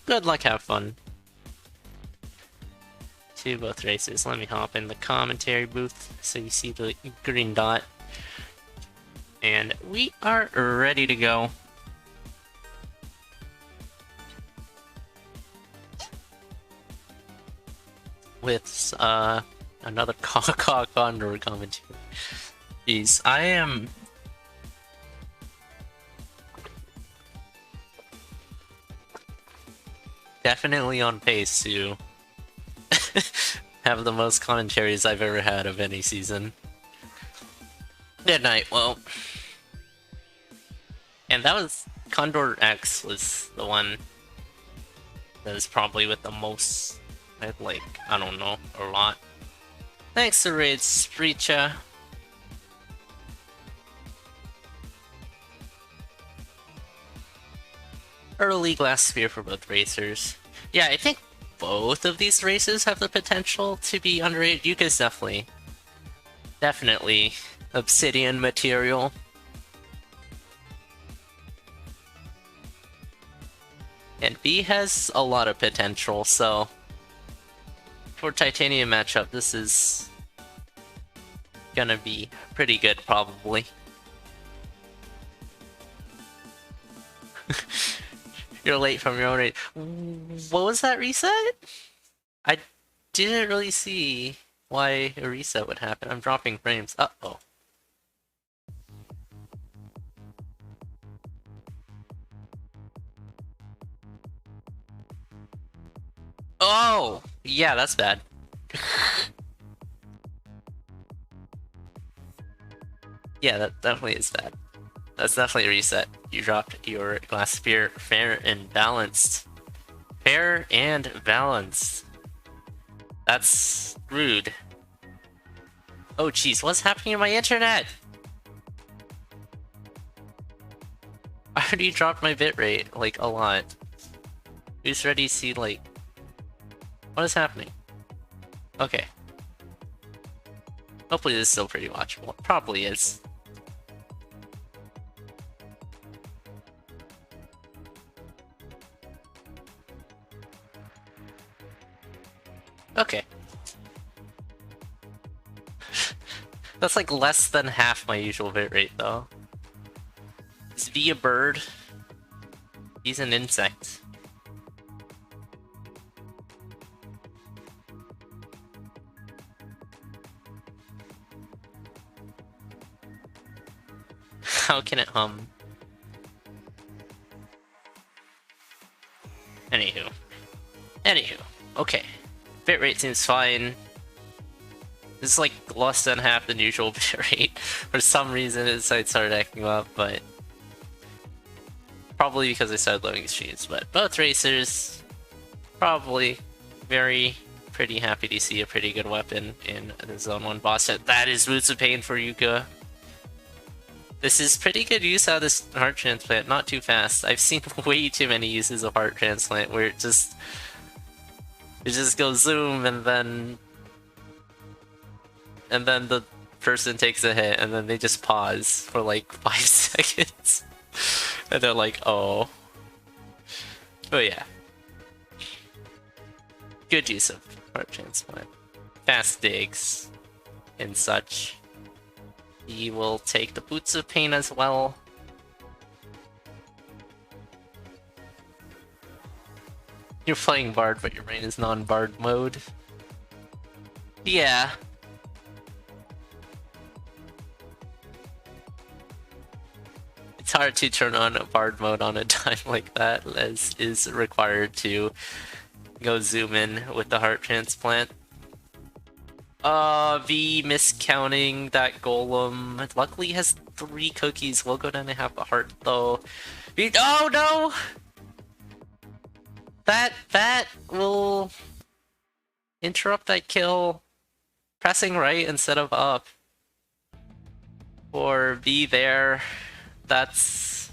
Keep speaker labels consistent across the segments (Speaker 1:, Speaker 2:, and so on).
Speaker 1: Good luck, have fun to both races. Let me hop in the commentary booth so you see the green dot. And we are ready to go. With another CoNDOR commentary. Jeez, I am definitely on pace to have the most commentaries I've ever had of any season. Good night, well. And that was CoNDOR X was the one that was probably with the most, like, I don't know, a lot. Thanks to Raid Spreecha. Early glass sphere for both racers. Yeah, I think both of these races have the potential to be underrated. Yuka's definitely obsidian material. And B has a lot of potential, so for titanium matchup, this is gonna be pretty good, probably. You're late from your own rate. What was that reset? I didn't really see why a reset would happen. I'm dropping frames. Uh-oh. Oh! Yeah, that's bad. Yeah, that definitely is bad. That's definitely a reset. You dropped your glass sphere fair and balanced. Fair and balanced. That's rude. Oh jeez, what's happening to my internet? I already dropped my bitrate, like, a lot. Who's ready to see, like... What is happening? Okay. Hopefully this is still pretty watchable. It probably is. Okay. That's like less than half my usual bitrate, though. Is V a bird? He's an insect. How can it hum? Anywho. Okay. Bitrate seems fine. It's like less than half the usual bitrate. For some reason his site started acting up, but... Probably because I started loading streams, but both racers probably pretty happy to see a pretty good weapon in the Zone 1 boss set. That is Boots of Pain for Yuka. This is pretty good use out of this heart transplant, not too fast. I've seen way too many uses of heart transplant where it just goes zoom and then the person takes a hit and then they just pause for like 5 seconds. And they're like, oh. But yeah. Good use of heart transplant. Fast digs and such. He will take the Boots of Pain as well. You're playing Bard, but your brain is non-Bard mode. Yeah. It's hard to turn on a Bard mode on a time like that, as is required to go zoom in with the heart transplant. V miscounting that golem. Luckily he has 3 cookies. We'll go down and have a heart though. Oh no! That will interrupt that kill. Pressing right instead of up. Or V there. That's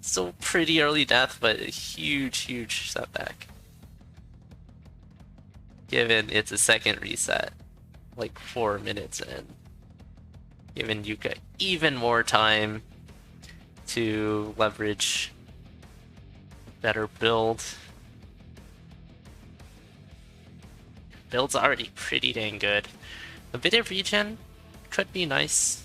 Speaker 1: still pretty early death, but a huge setback. Given it's a second reset. Like 4 minutes in, giving Yuka even more time to leverage a better build. build's already pretty dang good. A bit of regen could be nice.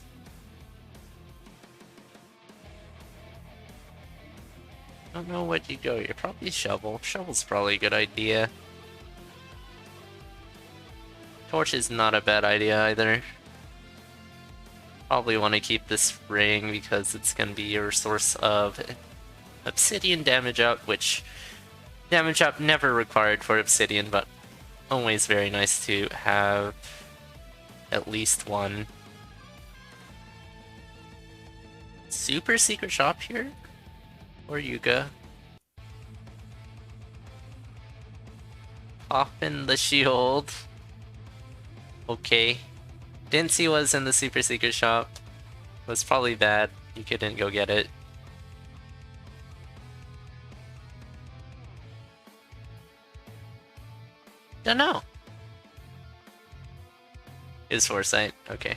Speaker 1: I don't know what you go. You're probably Shovel. Shovel's probably a good idea. Torch is not a bad idea either. Probably want to keep this ring because it's going to be your source of obsidian damage up, which damage up never required for obsidian, but always very nice to have at least one. Super secret shop here? Or Yuga? Pop in the shield. Okay. Didn't see what was in the super secret shop. Was probably bad. You couldn't go get it. Don't know. Is Foresight. Okay.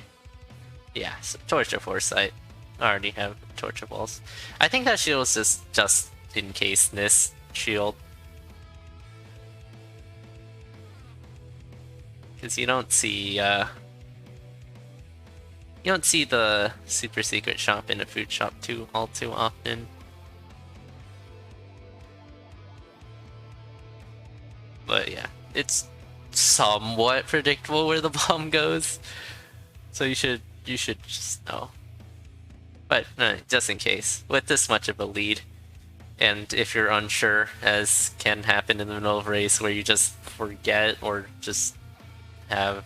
Speaker 1: Yeah, so Torture Foresight. I already have Torture Balls. I think that shield is just in case this shield. Because you don't see the super secret shop in a food shop all too often. But yeah, it's somewhat predictable where the bomb goes. So you should just know. But just in case, with this much of a lead, and if you're unsure, as can happen in the middle of a race where you just forget or just have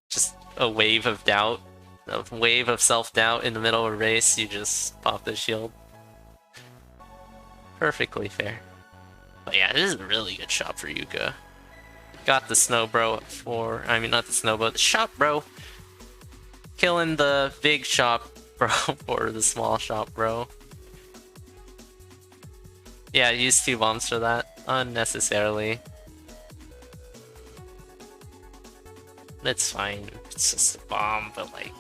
Speaker 1: just a wave of doubt, a wave of self-doubt in the middle of a race, you just pop the shield. Perfectly fair. But yeah, this is a really good shop for Yuka. Got the Snow Bro I mean not the Snow Bro, the Shop Bro. Killing the big shop bro for the small shop bro. Yeah, use 2 bombs for that. Unnecessarily. It's fine. It's just a bomb, but like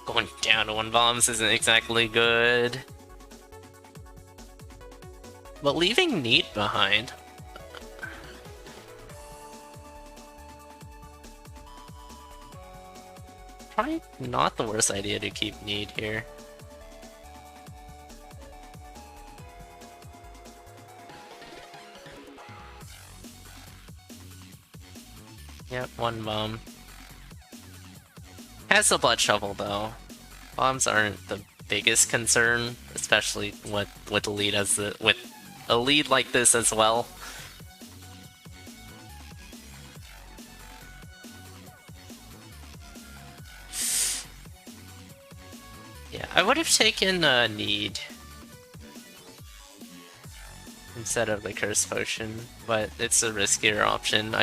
Speaker 1: going down to 1 bombs isn't exactly good. But leaving Need behind. Probably not the worst idea to keep Need here. Yep, 1 bomb. Has a blood shovel though. Bombs aren't the biggest concern, especially with a lead with a lead like this as well. Yeah, I would have taken Need instead of the Curse Potion, but it's a riskier option.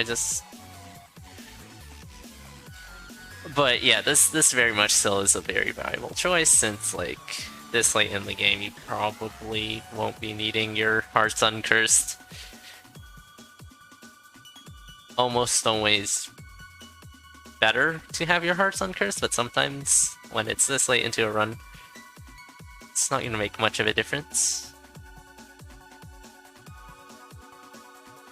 Speaker 1: But yeah, this very much still is a very valuable choice, since like this late in the game you probably won't be needing your Hearts Uncursed. Almost always better to have your Hearts Uncursed, but sometimes when it's this late into a run, it's not going to make much of a difference.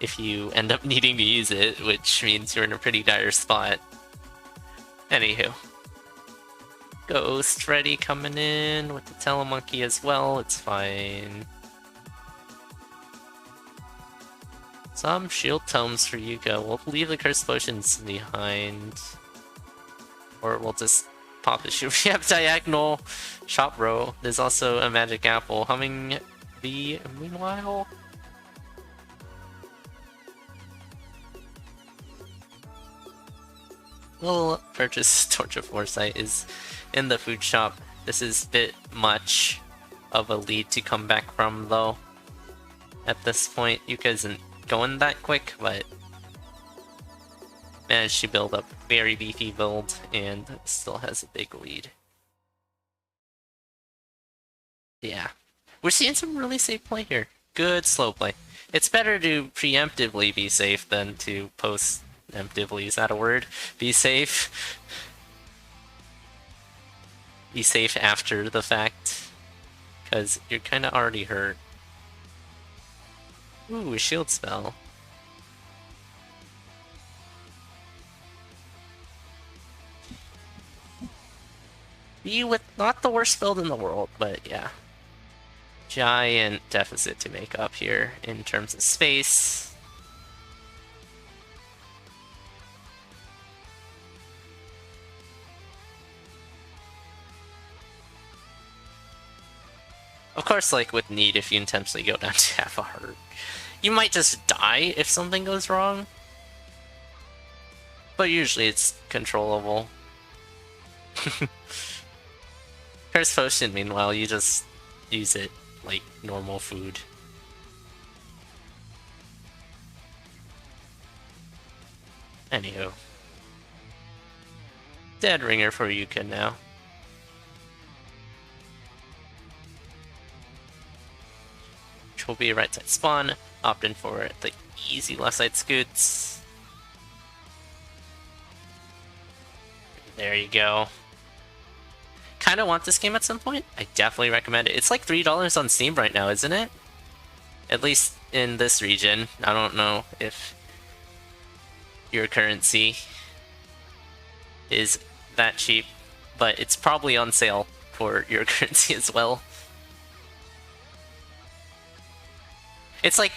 Speaker 1: If you end up needing to use it, which means you're in a pretty dire spot. Anywho. Ghost ready coming in with the Telemonkey as well, it's fine. Some shield tomes for Yuka. We'll leave the Cursed Potions behind. Or we'll just pop the shield. We have Diagonal Shop Row. There's also a Magic Apple. Humming Bee, meanwhile. We'll purchase Torch of Foresight is in the food shop. This is a bit much of a lead to come back from though. At this point, Yuka isn't going that quick, but managed to build up a very beefy build and still has a big lead. Yeah. We're seeing some really safe play here. Good slow play. It's better to preemptively be safe than to post-emptively, is that a word? Be safe. Be safe after the fact. Because you're kind of already hurt. Ooh, a shield spell. be with not the worst build in the world, but yeah. Giant deficit to make up here in terms of space. Of course, like with Need, if you intentionally go down to half a heart, you might just die if something goes wrong. But usually it's controllable. Curse Potion, meanwhile, you just use it like normal food. Anywho. Dead Ringer for Yuka now. Which will be a right side spawn. Opt in for the easy left side scoots. There you go. Kinda want this game at some point. I definitely recommend it. It's like $3 on Steam right now, isn't it? At least in this region. I don't know if your currency is that cheap, but it's probably on sale for your currency as well. It's like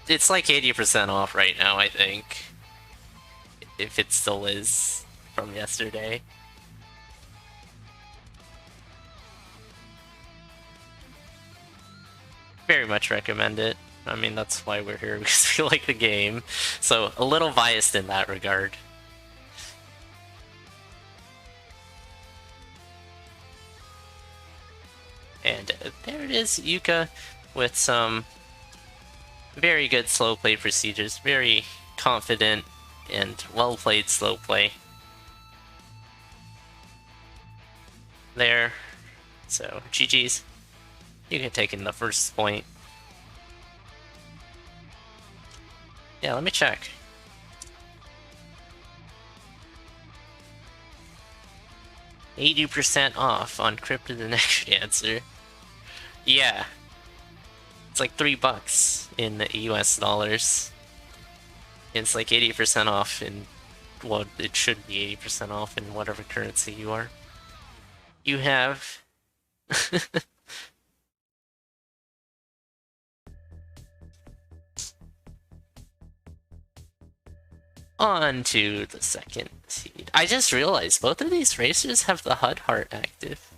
Speaker 1: 80% off right now, I think. If it still is from yesterday. Very much recommend it. I mean, that's why we're here, because we like the game. So, a little biased in that regard. And there it is, Yuka, with some very good slow play procedures. Very confident and well-played slow play. There. So, GG's. You can take in the first point. Yeah, let me check. $80% off on Cryptid the Necrodancer. Yeah. It's like $3 in the US dollars. It's like 80% off in, well, it should be 80% off in whatever currency you are. You have. On to the second seed. I just realized both of these racers have the HUD heart active.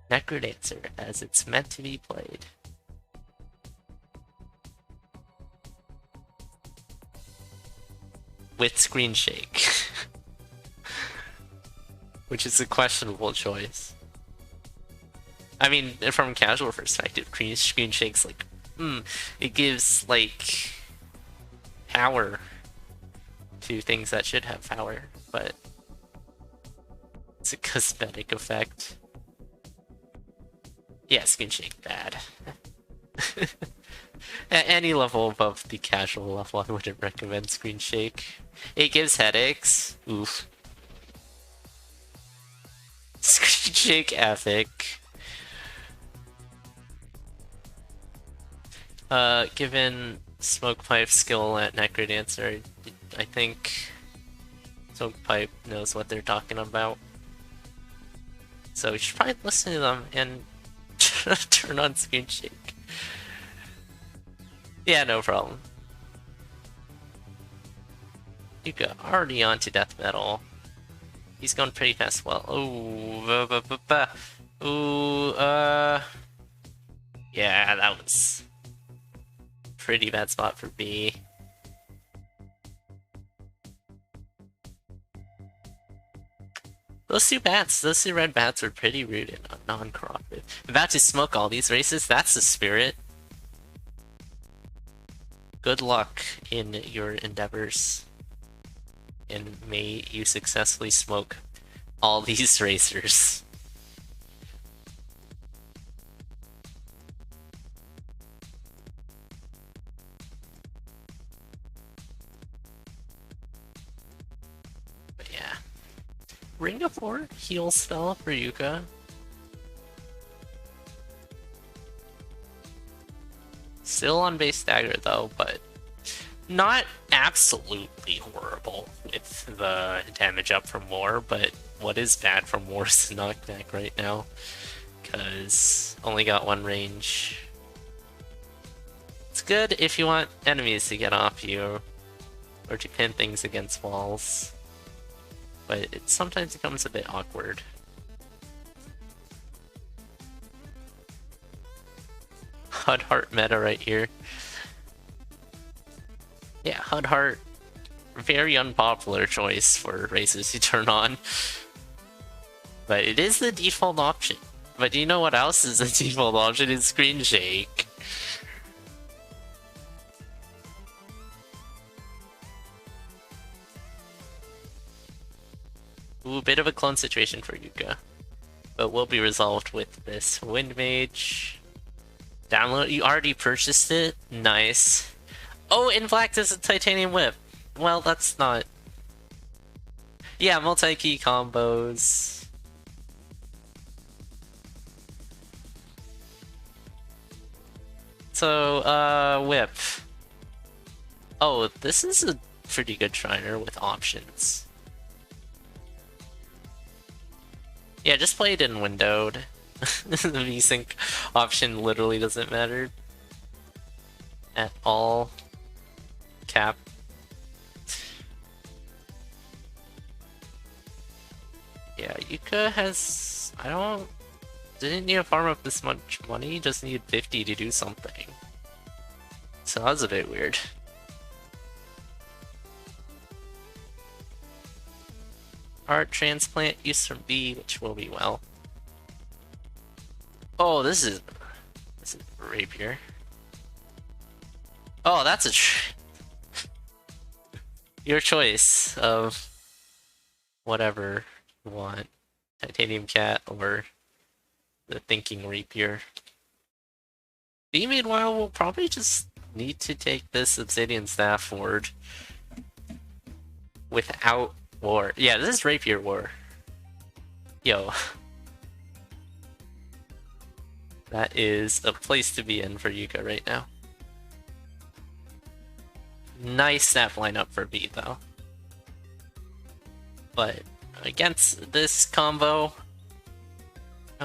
Speaker 1: Necrodancer, as it's meant to be played. With screen shake. Which is a questionable choice. I mean, from a casual perspective, screen shake's like, it gives, like, power to things that should have power, but it's a cosmetic effect. Yeah, screen shake bad. At any level above the casual level, I wouldn't recommend screen shake. It gives headaches. Oof. Screen shake epic. Given Smokepipe's skill at Necrodancer, I think Smokepipe knows what they're talking about. So you should probably listen to them and turn on screen shake. Yeah, no problem. Yuka already on to death metal. He's going pretty fast. Well, yeah, that was pretty bad spot for B. Those two red bats were pretty rude and non-cooperative. About to smoke all these races, that's the spirit. Good luck in your endeavors. And may you successfully smoke all these racers. But yeah. Ring of 4 heal spell for Yuka. Still on base dagger though, but Not absolutely horrible with the damage up from War, but what is bad from War is the knockback right now, because only got one range. It's good if you want enemies to get off you, or to pin things against walls, but it sometimes becomes a bit awkward. HUD Heart meta right here. Yeah, HUD Heart, very unpopular choice for races to turn on. But it is the default option. But you know what else is the default option? Is Screen Shake. Ooh, bit of a clone situation for Yuka. But will be resolved with this Wind Mage. Download, you already purchased it? Nice. Oh, in black there's a Titanium Whip. Well, that's not... Yeah, multi-key combos. So, Whip. Oh, this is a pretty good Shriner with options. Yeah, just play it in windowed. The VSync option literally doesn't matter at all. Cap. Yeah, Yuka has... Didn't need to farm up this much money, just needed 50 to do something. So that was a bit weird. Heart transplant, use from B, which will be well. Oh, this is Rapier. Oh, that's your choice of whatever you want. Titanium Cat or the Thinking Rapier. B, meanwhile, will probably just need to take this Obsidian Staff forward without War. Yeah, this is Rapier War. Yo. That is a place to be in for Yuka right now. Nice staff lineup for B, though. But against this combo,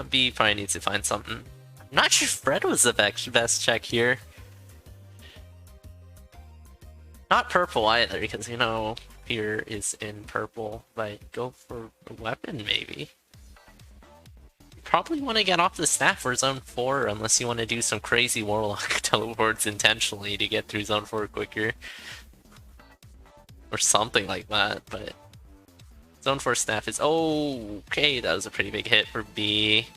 Speaker 1: B probably needs to find something. I'm not sure Fred was the best check here. Not purple either, because, you know, here is in purple. But go for a weapon, maybe. You probably want to get off the staff for Zone 4, unless you want to do some crazy Warlock teleports intentionally to get through Zone 4 quicker. Or something like that, but... Zone 4 staff is... Oh, okay, that was a pretty big hit for B.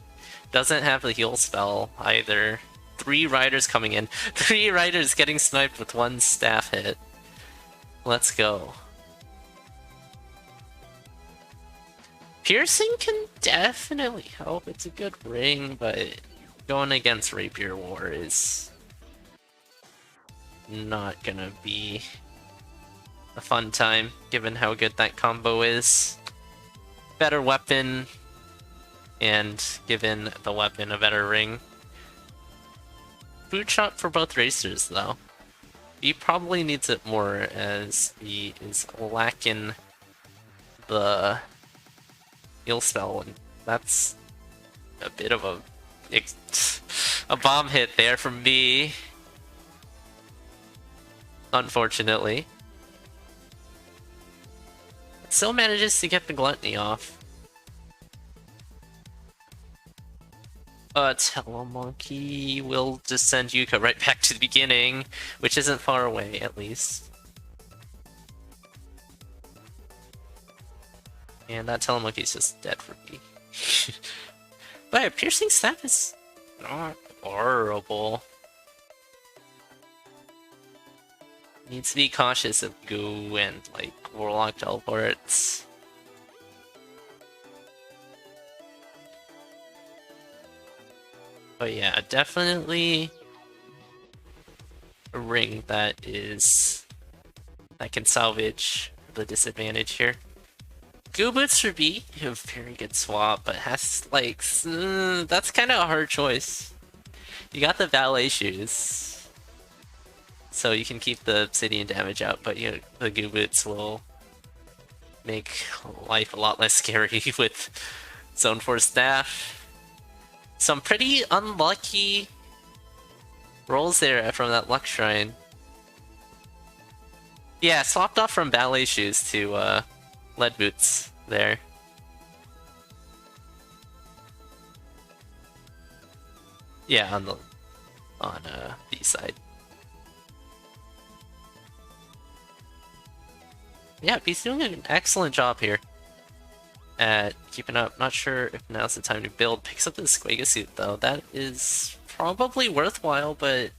Speaker 1: Doesn't have the heal spell either. 3 riders coming in. 3 riders getting sniped with 1 staff hit. Let's go. Piercing can definitely help. It's a good ring, but going against Rapier War is not gonna be a fun time, given how good that combo is. Better weapon, and given the weapon a better ring. Food shot for both racers, though. He probably needs it more, as he is lacking the heal spell, and that's a bit of a bomb hit there from me. Unfortunately. Still manages to get the gluttony off. Telemonkey will just send Yuka right back to the beginning, which isn't far away, at least. And that Telemonkey's just dead for me. But piercing staff is not horrible. Needs to be cautious of goo and, like, Warlock teleports. But yeah, definitely a ring that can salvage the disadvantage here. Goo Boots for B, a very good swap, but has, like, that's kind of a hard choice. You got the ballet shoes. So you can keep the obsidian damage out, but the goo boots will make life a lot less scary with Zone 4 staff. Some pretty unlucky rolls there from that luck shrine. Yeah, swapped off from ballet shoes to lead boots there. Yeah, on B side. Yeah, he's doing an excellent job here at keeping up. Not sure if now's the time to build. Picks up the Squega suit though. That is probably worthwhile, but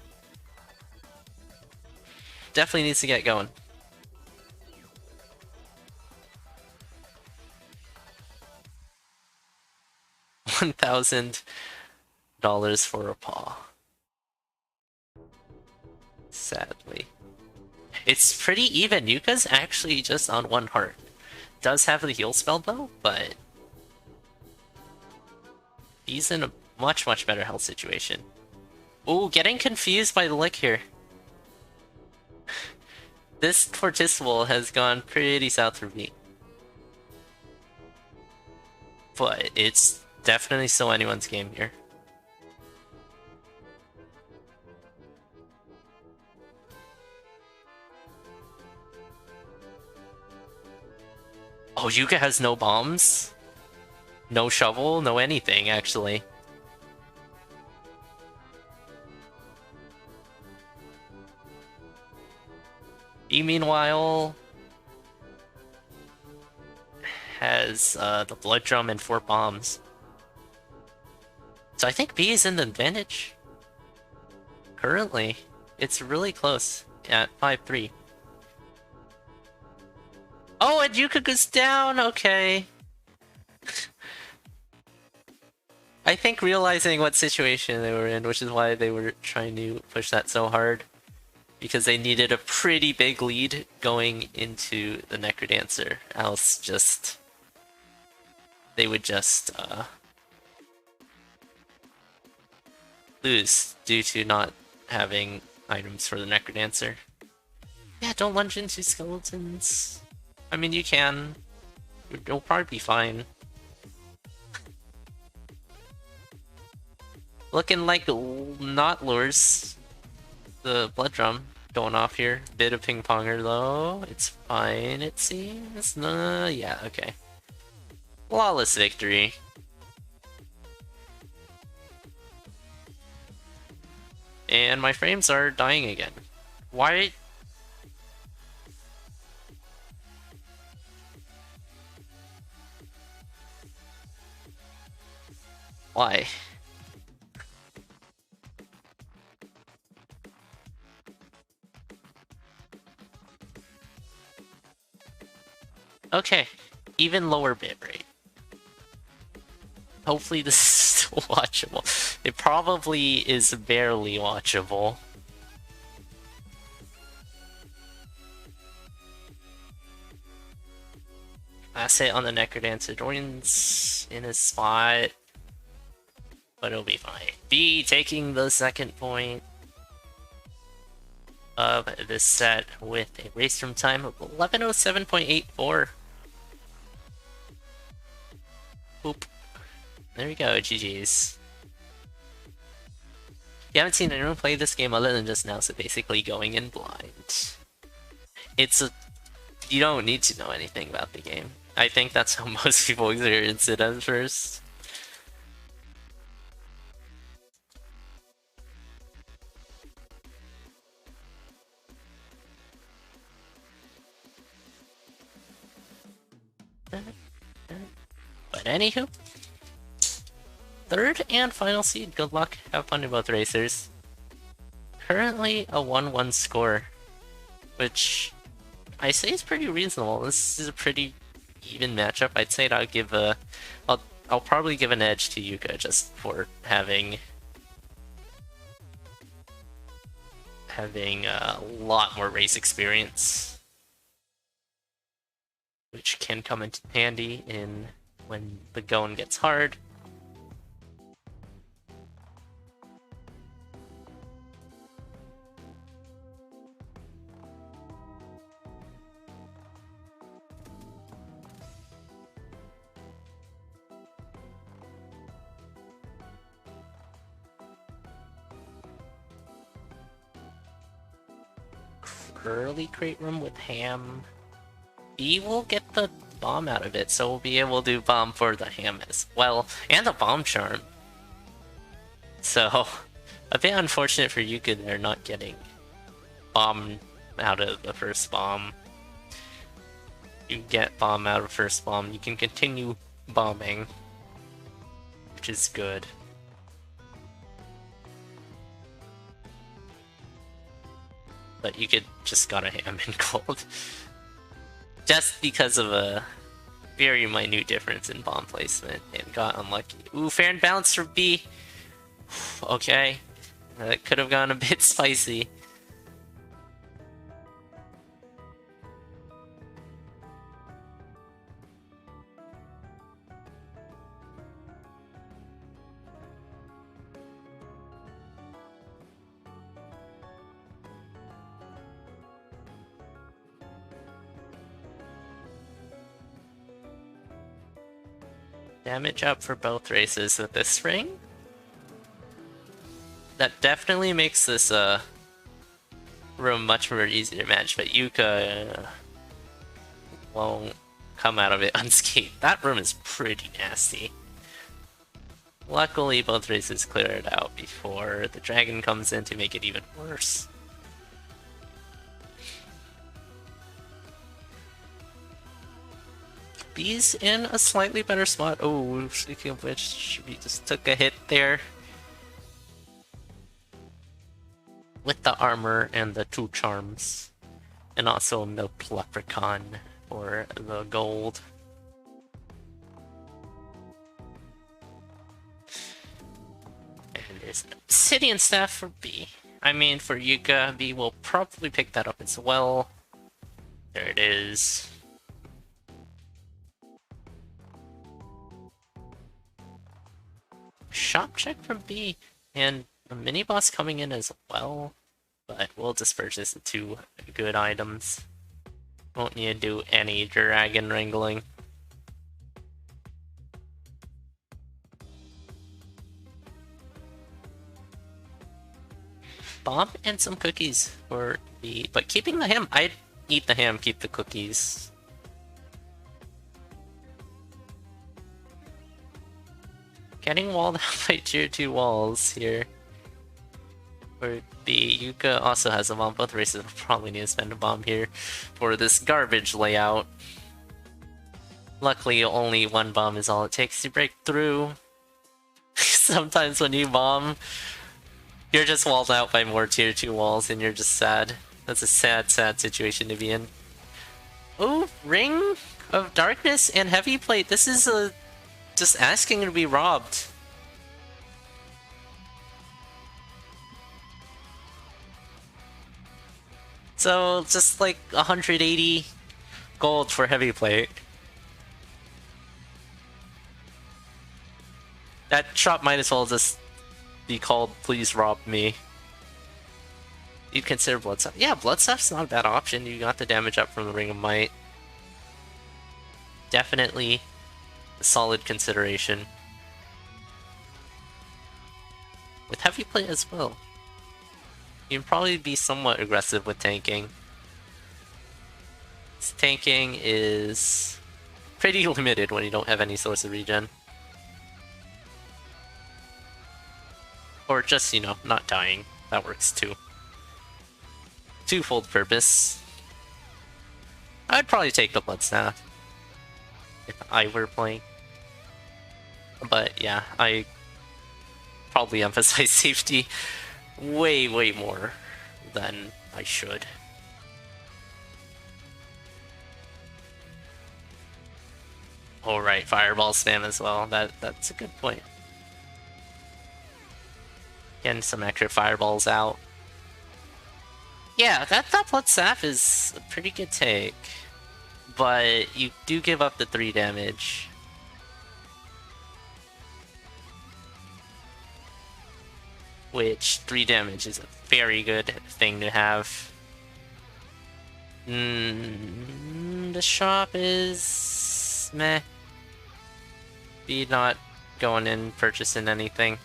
Speaker 1: definitely needs to get going. $1,000 for a paw. Sadly. It's pretty even. Yuka's actually just on 1 heart. Does have the heal spell though, but he's in a much, much better health situation. Ooh, getting confused by the lick here. This Fortissimo has gone pretty south for me. But it's definitely still anyone's game here. Oh, Yuka has no bombs? No shovel? No anything, actually. He, meanwhile, has the blood drum and 4 bombs. So I think B is in the advantage. Currently, it's really close at 5-3. Oh, and Yuka goes down! Okay. I think realizing what situation they were in, which is why they were trying to push that so hard. Because they needed a pretty big lead going into the Necrodancer. Else just... they would just lose due to not having items for the Necrodancer. Yeah, don't lunge into skeletons. I mean, you can. You'll probably be fine. Looking like not lures. The blood drum going off here. Bit of ping ponger though. It's fine, it seems. No, yeah, okay. Flawless victory. And my frames are dying again. Why? Why? Okay, even lower bitrate. Hopefully this is still watchable. It probably is barely watchable. Last hit on the Necrodancer. Dorian's in his spot. But it'll be fine. B taking the 2nd point of this set with a race from time of 11:07.84. Oop. There we go, GG's. You haven't seen anyone play this game other than just now, so basically going in blind. It's a... you don't need to know anything about the game. I think that's how most people experience it at first. But anywho, 3rd and final seed. Good luck. Have fun in both racers. Currently a 1-1 score, which I say is pretty reasonable. This is a pretty even matchup. I'd say I'll give a... I'll probably give an edge to Yuka just for having a lot more race experience, which can come into handy in when the going gets hard. early crate room with ham. B will get the bomb out of it, so we'll be able to do bomb for the ham as well, and the bomb charm. So, a bit unfortunate for Yuka there not getting bomb out of the first bomb. You get bomb out of first bomb, you can continue bombing, which is good. But you could just got a ham in gold. Just because of a very minute difference in bomb placement and got unlucky. Ooh, fair and balanced for B. Okay. That could have gone a bit spicy. Damage up for both races with this ring. That definitely makes this room much more easy to manage, but Yuka won't come out of it unscathed. That room is pretty nasty. Luckily, both races clear it out before the dragon comes in to make it even worse. B's in a slightly better spot. Oh, speaking of which, we just took a hit there. With the armor and the 2 charms. And also Milk Leprechaun for the gold. And there's Obsidian Staff for B. I mean, for Yuka, B will probably pick that up as well. There it is. Shop check from B, and a mini boss coming in as well, but we'll disperse this into 2 good items. Won't need to do any dragon wrangling. Bomb and some cookies for B, but keeping the ham. I'd eat the ham, keep the cookies. Getting walled out by tier 2 walls here. For B, Yuka also has a bomb. Both races will probably need to spend a bomb here for this garbage layout. Luckily, only 1 bomb is all it takes to break through. Sometimes when you bomb, you're just walled out by more tier 2 walls and you're just sad. That's a sad, sad situation to be in. Oh, Ring of Darkness and Heavy Plate. This is just asking to be robbed. So, just like 180 gold for Heavy Plate. That shop might as well just be called Please Rob Me. You'd consider Bloodstuff. Yeah, Bloodstuff's not a bad option. You got the damage up from the Ring of Might. Definitely a solid consideration. With Heavy Plate as well. You can probably be somewhat aggressive with tanking. Tanking is pretty limited when you don't have any source of regen. Or just, you know, not dying. That works too. Twofold purpose. I'd probably take the Bloodstaff if I were playing. But yeah, I probably emphasize safety way, way more than I should. Alright, Fireball spam as well. That's a good point. Getting some extra Fireballs out. Yeah, that Bloodstaff is a pretty good take. But you do give up the 3 damage. Which 3 damage is a very good thing to have. The shop is meh. Be not going in purchasing anything.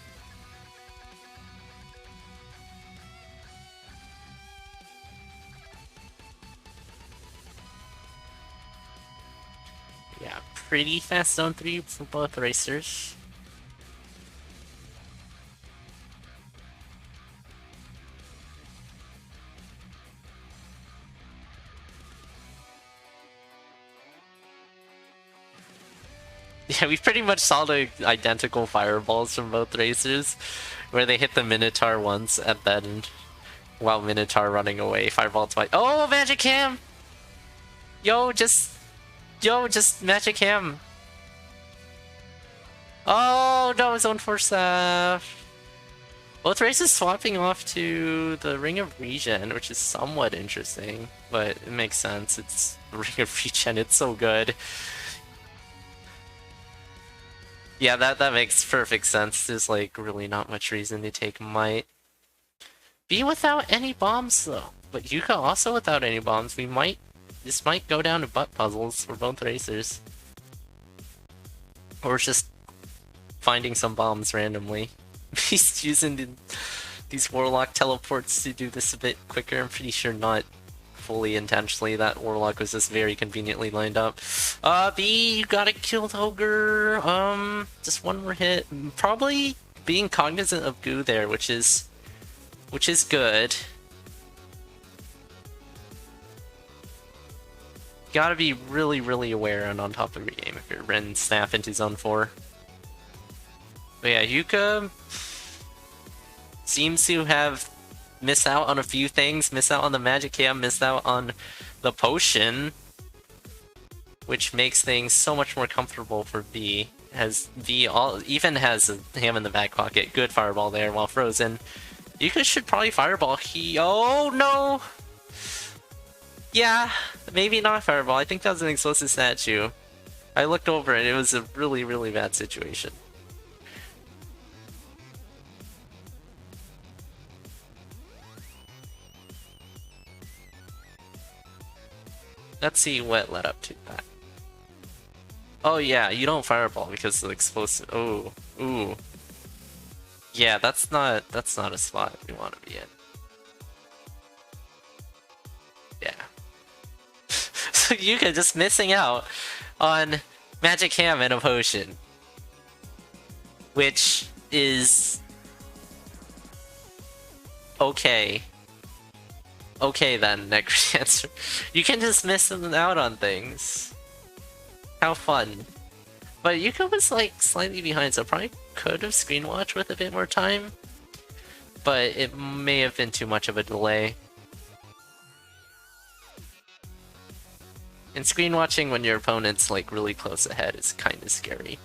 Speaker 1: pretty fast zone 3 for both racers. Yeah, we pretty much saw the identical fireballs from both racers, where they hit the Minotaur once and then, while Minotaur running away, fireball twice. Oh, Magic Cam! Yo, just Magic Cam! Oh, no, Zone 4 staff! Both races swapping off to the Ring of Regen, which is somewhat interesting, but it makes sense. It's the Ring of Regen, it's so good. Yeah, that makes perfect sense. There's like really not much reason to take Might. Be without any bombs though. But Yuka also without any bombs. This might go down to butt puzzles for both racers. Or just finding some bombs randomly. He's using these Warlock teleports to do this a bit quicker. I'm pretty sure not fully intentionally. That Warlock was just very conveniently lined up. B, you gotta kill the Ogre. Just one more hit. Probably being cognizant of Goo there, which is good. Gotta be really, really aware and on top of your game if you're running Snap into Zone 4. But yeah, Yuka seems to have missed out on a few things. Missed out on the Magic Cam, missed out on the potion, which makes things so much more comfortable for V. As V even has a ham in the back pocket. Good fireball there while frozen. Yuka should probably fireball. Oh no! Yeah, maybe not fireball. I think that was an explosive statue. I looked over and it was a really, really bad situation. Let's see what led up to that. Oh yeah, you don't fireball because of the explosive. Oh, ooh. Yeah, that's not a spot we want to be in. Yeah. So Yuka just missing out on Magic Ham and a potion. Which is okay. Okay then, Necrodancer. You can just miss out on things. How fun. But Yuka was like slightly behind, so probably could have screen watched with a bit more time. But it may have been too much of a delay. And screen watching when your opponent's like really close ahead is kind of scary.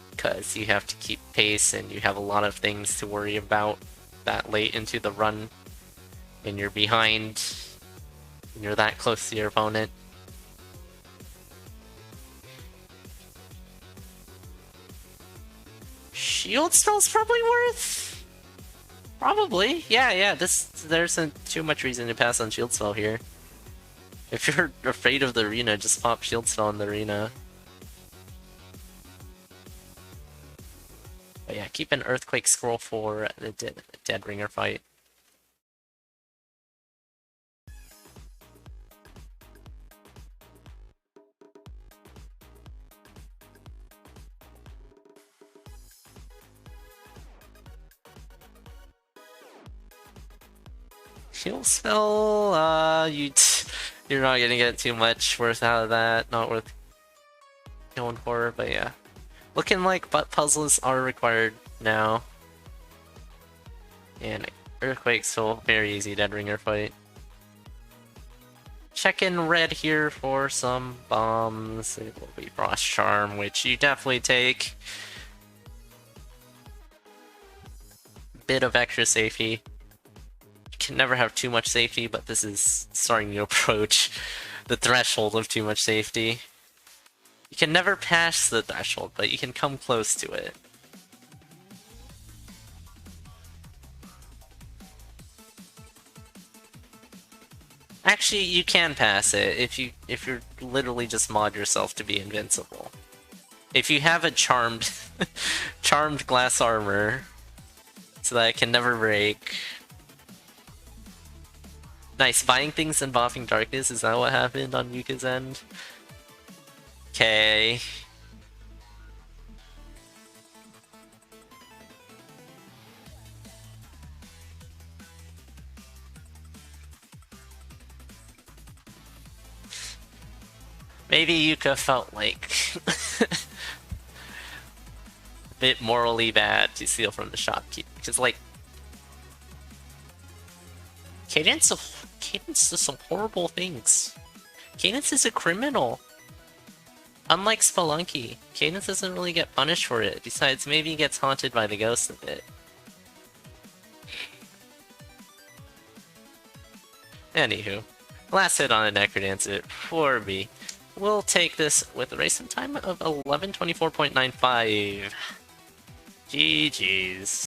Speaker 1: Because you have to keep pace and you have a lot of things to worry about that late into the run. And you're behind, and you're that close to your opponent. Shield spell's probably worth? Probably, yeah, there isn't too much reason to pass on shield spell here. If you're afraid of the arena, just pop shield spell in the arena. But yeah, keep an Earthquake scroll for the dead ringer fight. Shield spell, you're not gonna get too much worth out of that. Not worth going for, but yeah. Looking like butt puzzles are required now. And Earthquake's still very easy dead ringer fight. Check in red here for some bombs. It will be Frost Charm, which you definitely take. Bit of extra safety. Can never have too much safety, but this is starting to approach the threshold of too much safety. You can never pass the threshold, but you can come close to it. Actually, you can pass it if you're literally just mod yourself to be invincible. If you have a charmed glass armor so that it can never break. Nice, buying things involving darkness, is that what happened on Yuka's end? Okay. Maybe Yuka felt like a bit morally bad to steal from the shopkeeper. Because, like, Cadence does some horrible things. Cadence is a criminal. Unlike Spelunky, Cadence doesn't really get punished for it. Besides, maybe he gets haunted by the ghost a bit. Anywho, last hit on a Necrodancer for me. We'll take this with a racing time of 11:24.95. GG's.